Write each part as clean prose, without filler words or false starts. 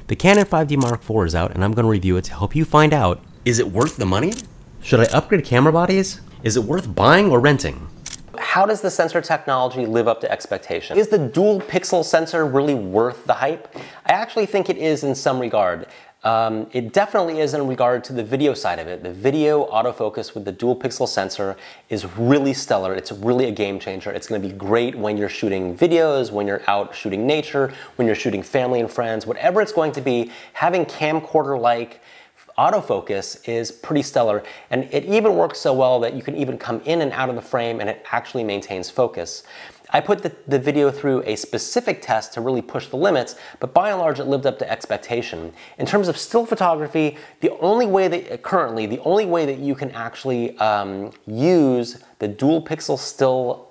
The Canon 5D Mark IV is out, and I'm going to review it to help you find out, is it worth the money? Should I upgrade camera bodies? Is it worth buying or renting? How does the sensor technology live up to expectation? Is the dual pixel sensor really worth the hype? I actually think it is in some regard. It definitely is in regard to the video side of it. The video autofocus with the dual pixel sensor is really stellar. It's really a game changer. It's going to be great when you're shooting videos, when you're out shooting nature, when you're shooting family and friends, whatever it's going to be. Having camcorder-like autofocus is pretty stellar, and it even works so well that you can even come in and out of the frame and it actually maintains focus. I put the video through a specific test to really push the limits, but by and large it lived up to expectation. In terms of still photography, the only way that you can actually use the dual pixel still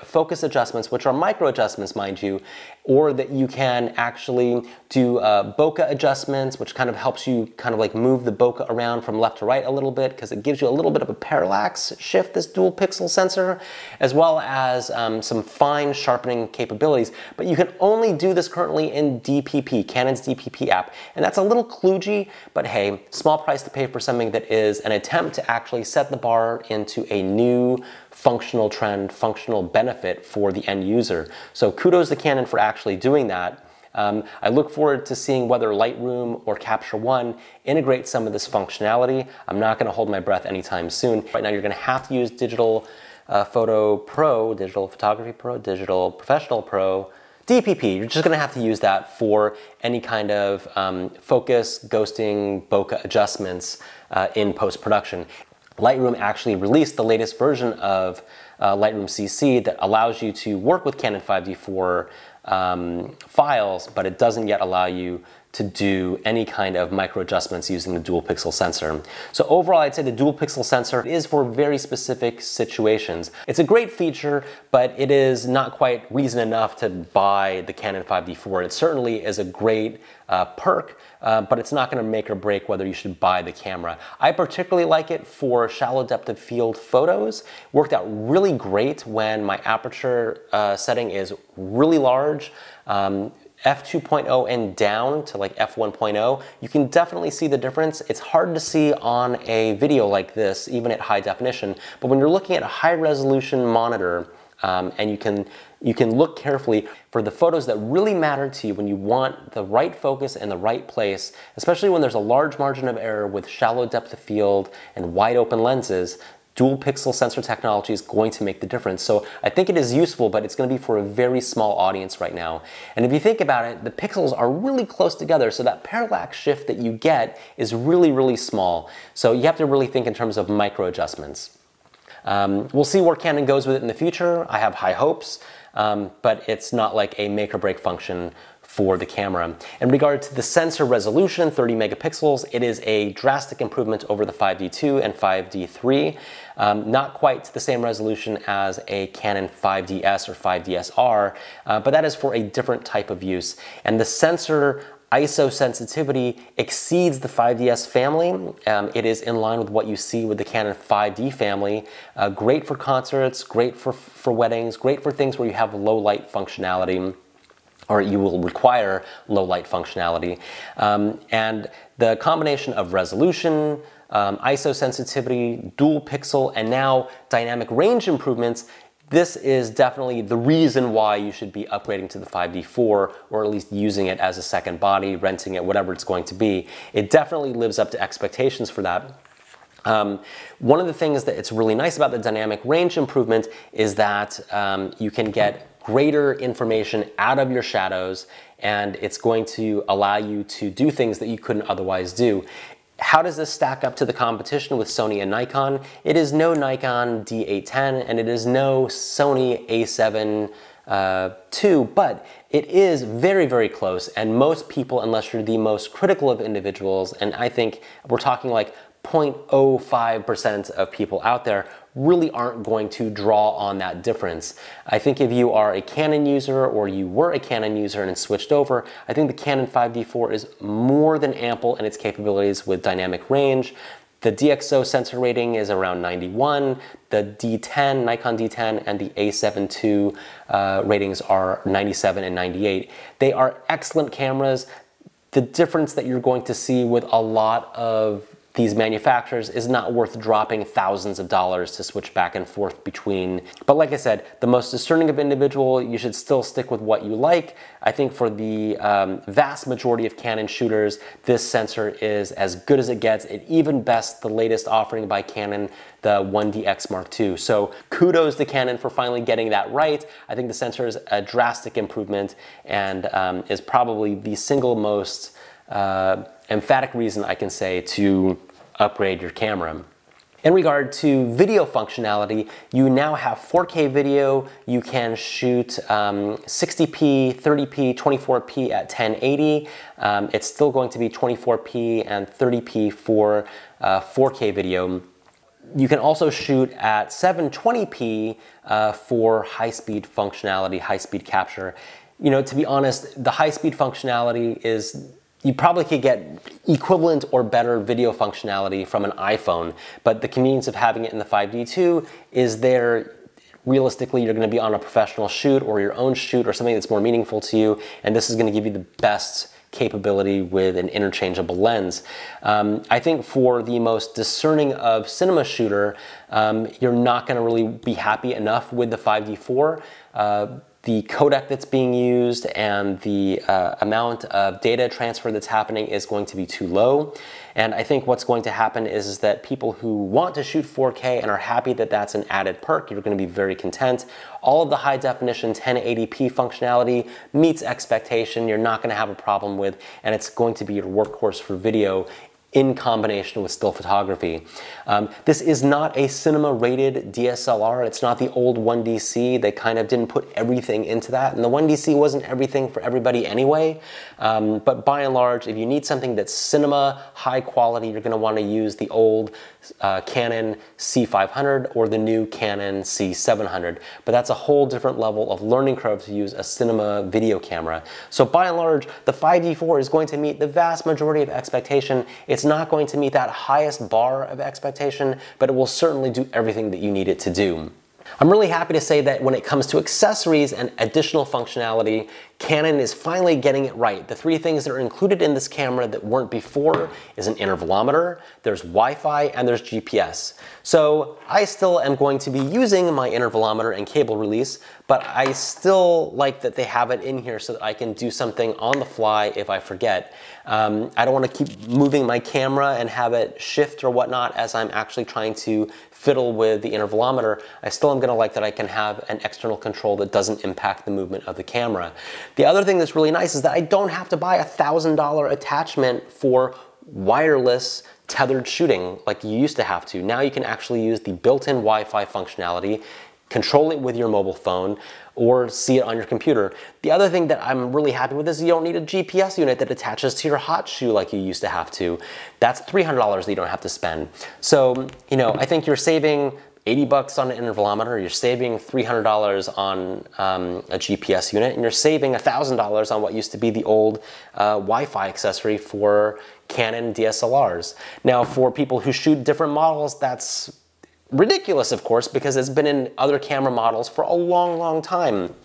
focus adjustments, which are micro adjustments, mind you, or that you can actually do bokeh adjustments, which kind of helps you kind of like move the bokeh around from left to right a little bit, because it gives you a little bit of a parallax shift, this dual pixel sensor, as well as some fine sharpening capabilities. But you can only do this currently in DPP, Canon's DPP app, and that's a little kludgy, but hey, small price to pay for something that is an attempt to actually set the bar into a new functional trend, functional benefit for the end user. So kudos to Canon for actually doing that. I look forward to seeing whether Lightroom or Capture One integrate some of this functionality. I'm not going to hold my breath anytime soon. Right now you're going to have to use Digital Photo Pro, Digital Photography Pro, Digital Professional Pro, DPP. You're just going to have to use that for any kind of focus, ghosting, bokeh adjustments in post-production. Lightroom actually released the latest version of Lightroom CC that allows you to work with Canon 5D4 files, but it doesn't yet allow you to do any kind of micro adjustments using the dual pixel sensor. So overall, I'd say the dual pixel sensor is for very specific situations. It's a great feature, but it is not quite reason enough to buy the Canon 5D4. It certainly is a great perk, but it's not going to make or break whether you should buy the camera. I particularly like it for shallow depth of field photos. Worked out really great when my aperture setting is really large. f2.0 and down to like f1.0, you can definitely see the difference. It's hard to see on a video like this, even at high definition, but when you're looking at a high resolution monitor, and you can look carefully for the photos that really matter to you when you want the right focus in the right place, especially when there's a large margin of error with shallow depth of field and wide open lenses. Dual pixel sensor technology is going to make the difference. So I think it is useful, but it's going to be for a very small audience right now. And if you think about it, the pixels are really close together, so that parallax shift that you get is really, really small. So you have to really think in terms of micro adjustments. We'll see where Canon goes with it in the future. I have high hopes, but it's not like a make or break function for the camera. In regard to the sensor resolution, 30 megapixels, it is a drastic improvement over the 5D2 and 5D3. Not quite the same resolution as a Canon 5DS or 5DSR, but that is for a different type of use. And the sensor ISO sensitivity exceeds the 5DS family. It is in line with what you see with the Canon 5D family. Great for concerts, great for weddings, great for things where you have low light functionality, or you will require low light functionality. And the combination of resolution, ISO sensitivity, dual pixel, and now dynamic range improvements, this is definitely the reason why you should be upgrading to the 5D4, or at least using it as a second body, renting it, whatever it's going to be. It definitely lives up to expectations for that. One of the things that it's really nice about the dynamic range improvement is that you can get greater information out of your shadows, and it's going to allow you to do things that you couldn't otherwise do. How does this stack up to the competition with Sony and Nikon? It is no Nikon D810 and it is no Sony A7 II, but it is very, very close, and most people, unless you're the most critical of individuals, and I think we're talking like 0.05% of people out there, really aren't going to draw on that difference. I think if you are a Canon user, or you were a Canon user and switched over, I think the Canon 5D4 is more than ample in its capabilities with dynamic range. The DxO sensor rating is around 91. The D10, Nikon D10, and the A7 II ratings are 97 and 98. They are excellent cameras. the difference that you're going to see with a lot of these manufacturers is not worth dropping thousands of dollars to switch back and forth between. But like I said, the most discerning of individual, you should still stick with what you like. I think for the vast majority of Canon shooters, this sensor is as good as it gets. It even bests the latest offering by Canon, the 1DX Mark II. So kudos to Canon for finally getting that right. I think the sensor is a drastic improvement and is probably the single most emphatic reason I can say to upgrade your camera. In regard to video functionality, you now have 4K video. You can shoot 60p, 30p, 24p at 1080. It's still going to be 24p and 30p for 4K video. You can also shoot at 720p for high-speed functionality, high-speed capture. You know, to be honest, the high-speed functionality is, you probably could get equivalent or better video functionality from an iPhone, but the convenience of having it in the 5D2 is there. Realistically, you're going to be on a professional shoot or your own shoot or something that's more meaningful to you, and this is going to give you the best capability with an interchangeable lens. I think for the most discerning of cinema shooter, you're not going to really be happy enough with the 5D4. The codec that's being used and the amount of data transfer that's happening is going to be too low. And I think what's going to happen is that people who want to shoot 4K and are happy that that's an added perk, you're going to be very content. All of the high definition 1080p functionality meets expectation. You're not going to have a problem with, and it's going to be your workhorse for video in combination with still photography. This is not a cinema-rated DSLR. It's not the old 1DC. They kind of didn't put everything into that, and the 1DC wasn't everything for everybody anyway. But by and large, if you need something that's cinema, high quality, you're gonna wanna use the old Canon C500 or the new Canon C700. But that's a whole different level of learning curve to use a cinema video camera. So by and large, the 5D4 is going to meet the vast majority of expectation. It's not going to meet that highest bar of expectation, but it will certainly do everything that you need it to do. I'm really happy to say that when it comes to accessories and additional functionality, Canon is finally getting it right. The three things that are included in this camera that weren't before is an intervalometer, there's Wi-Fi, and there's GPS. So I still am going to be using my intervalometer and cable release, but I still like that they have it in here so that I can do something on the fly if I forget. I don't want to keep moving my camera and have it shift or whatnot as I'm actually trying to fiddle with the intervalometer. I still am going to like that I can have an external control that doesn't impact the movement of the camera. The other thing that's really nice is that I don't have to buy a $1,000 attachment for wireless tethered shooting like you used to have to. Now you can actually use the built-in Wi-Fi functionality, control it with your mobile phone, or see it on your computer. The other thing that I'm really happy with is you don't need a GPS unit that attaches to your hot shoe like you used to have to. That's $300 that you don't have to spend. So, you know, I think you're saving 80 bucks on an intervalometer, you're saving $300 on a GPS unit, and you're saving $1,000 on what used to be the old Wi-Fi accessory for Canon DSLRs. Now, for people who shoot different models, that's ridiculous, of course, because it's been in other camera models for a long, long time.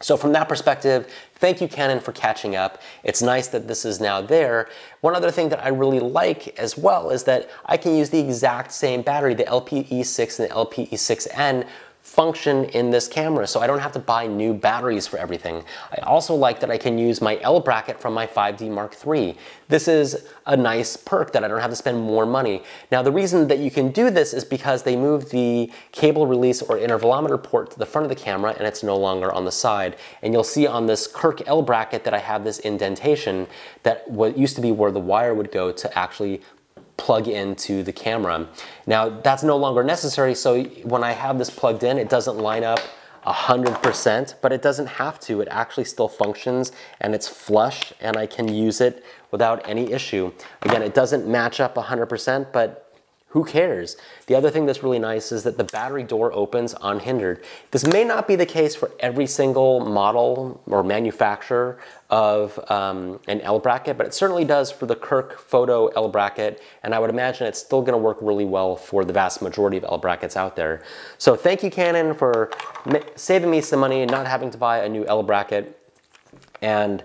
So from that perspective, thank you, Canon, for catching up. It's nice that this is now there. One other thing that I really like as well is that I can use the exact same battery, the LPE6 and the LPE6N, function in this camera, so I don't have to buy new batteries for everything. I also like that I can use my L-Bracket from my 5D Mark III. This is a nice perk that I don't have to spend more money. Now, the reason that you can do this is because they moved the cable release or intervalometer port to the front of the camera, and it's no longer on the side. And you'll see on this Kirk L-Bracket that I have this indentation that what used to be where the wire would go to actually plug into the camera. Now that's no longer necessary, so when I have this plugged in, it doesn't line up 100%, but it doesn't have to. It actually still functions and it's flush and I can use it without any issue. Again, it doesn't match up 100%, but who cares? The other thing that's really nice is that the battery door opens unhindered. This may not be the case for every single model or manufacturer of an L-Bracket, but it certainly does for the Kirk Photo L-Bracket, and I would imagine it's still gonna work really well for the vast majority of L-Brackets out there. So thank you, Canon, for saving me some money and not having to buy a new L-Bracket. And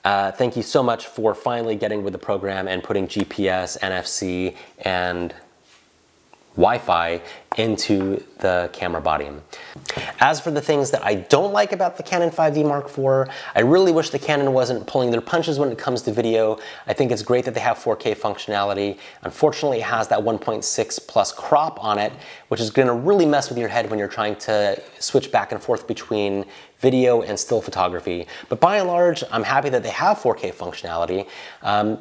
Thank you so much for finally getting with the program and putting GPS, NFC, and Wi-Fi into the camera body. As for the things that I don't like about the Canon 5D Mark IV, I really wish the Canon wasn't pulling their punches when it comes to video. I think it's great that they have 4K functionality. Unfortunately, it has that 1.6 plus crop on it, which is gonna really mess with your head when you're trying to switch back and forth between video and still photography. But by and large, I'm happy that they have 4K functionality.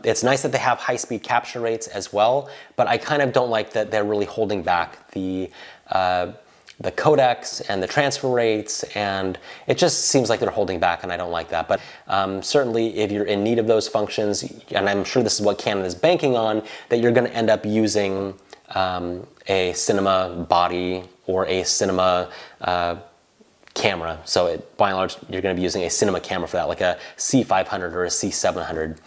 It's nice that they have high-speed capture rates as well, but I kind of don't like that they're really holding back the codecs and the transfer rates, and it just seems like they're holding back, and I don't like that. But certainly if you're in need of those functions, and I'm sure this is what Canon is banking on, that you're gonna end up using a cinema body or a cinema camera. So by and large, you're going to be using a cinema camera for that, like a C500 or a C700.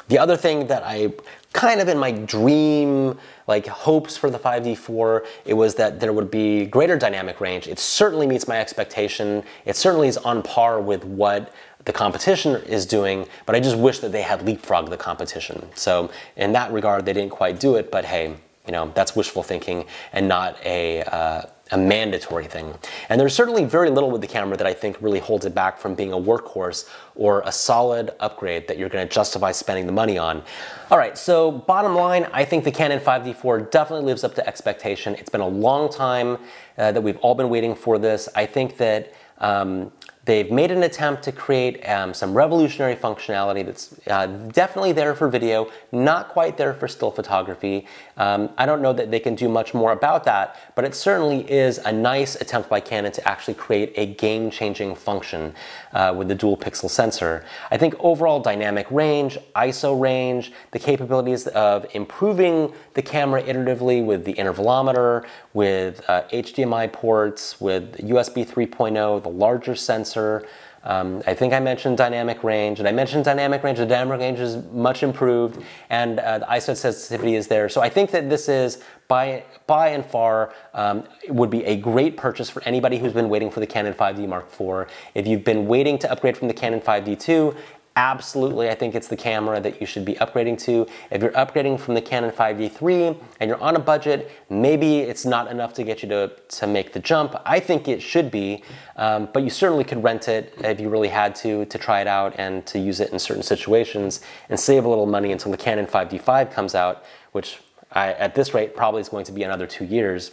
The other thing that I kind of in my dream hopes for the 5D4, it was that there would be greater dynamic range. It certainly meets my expectation. It certainly is on par with what the competition is doing, but I just wish that they had leapfrogged the competition. So in that regard, they didn't quite do it, but hey, you know, that's wishful thinking and not a mandatory thing. And there's certainly very little with the camera that I think really holds it back from being a workhorse or a solid upgrade that you're going to justify spending the money on. All right, so bottom line, I think the Canon 5D4 definitely lives up to expectation. It's been a long time that we've all been waiting for this. I think that they've made an attempt to create some revolutionary functionality that's definitely there for video, not quite there for still photography. I don't know that they can do much more about that, but it certainly is a nice attempt by Canon to actually create a game-changing function with the dual pixel sensor. I think overall dynamic range, ISO range, the capabilities of improving the camera iteratively with the intervalometer, with HDMI ports, with USB 3.0, the larger sensor. I think I mentioned dynamic range, and I mentioned dynamic range. The dynamic range is much improved, and the ISO sensitivity is there. So I think that this is, by and far, would be a great purchase for anybody who's been waiting for the Canon 5D Mark IV. If you've been waiting to upgrade from the Canon 5D II, absolutely, I think it's the camera that you should be upgrading to. If you're upgrading from the Canon 5D III and you're on a budget, maybe it's not enough to get you to make the jump. I think it should be, but you certainly could rent it if you really had to try it out and to use it in certain situations and save a little money until the Canon 5D5 comes out, which at this rate probably is going to be another 2 years.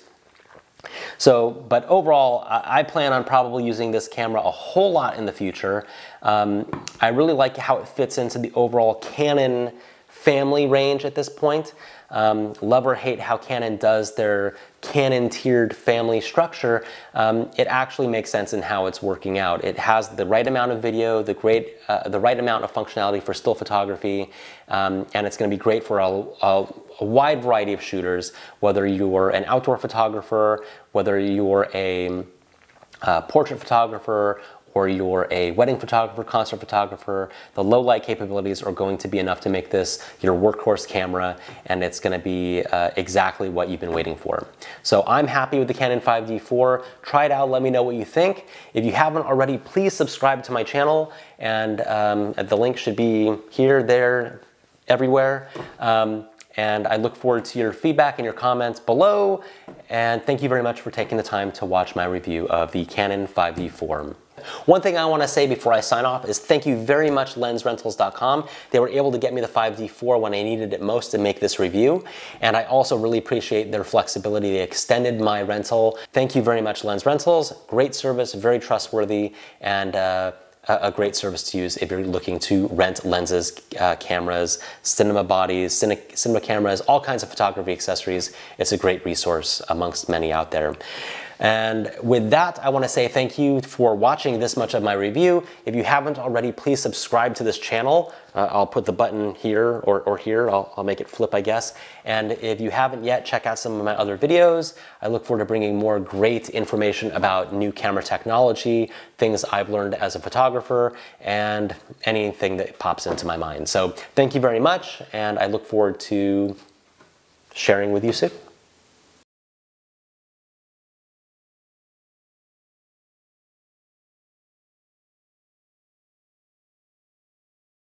So, but overall, I plan on probably using this camera a whole lot in the future. I really like how it fits into the overall Canon family range at this point. Love or hate how Canon does their Canon tiered family structure, it actually makes sense in how it's working out. It has the right amount of video, the right amount of functionality for still photography, and it's going to be great for a wide variety of shooters, whether you're an outdoor photographer, whether you're a portrait photographer, or you're a wedding photographer, concert photographer. The low light capabilities are going to be enough to make this your workhorse camera, and it's going to be exactly what you've been waiting for. So I'm happy with the Canon 5D IV. Try it out, let me know what you think. If you haven't already, please subscribe to my channel, and the link should be here, there, everywhere. And I look forward to your feedback and your comments below. And thank you very much for taking the time to watch my review of the Canon 5D IV. One thing I want to say before I sign off is thank you very much, LensRentals.com. They were able to get me the 5D IV when I needed it most to make this review. And I also really appreciate their flexibility. They extended my rental. Thank you very much, Lens Rentals. Great service, very trustworthy, and a great service to use if you're looking to rent lenses, cameras, cinema bodies, cinema cameras, all kinds of photography accessories. It's a great resource amongst many out there. And with that, I want to say thank you for watching this much of my review. If you haven't already, please subscribe to this channel. I'll put the button here or here. I'll make it flip, I guess. And if you haven't yet, check out some of my other videos. I look forward to bringing more great information about new camera technology, things I've learned as a photographer, and anything that pops into my mind. So thank you very much, and I look forward to sharing with you soon.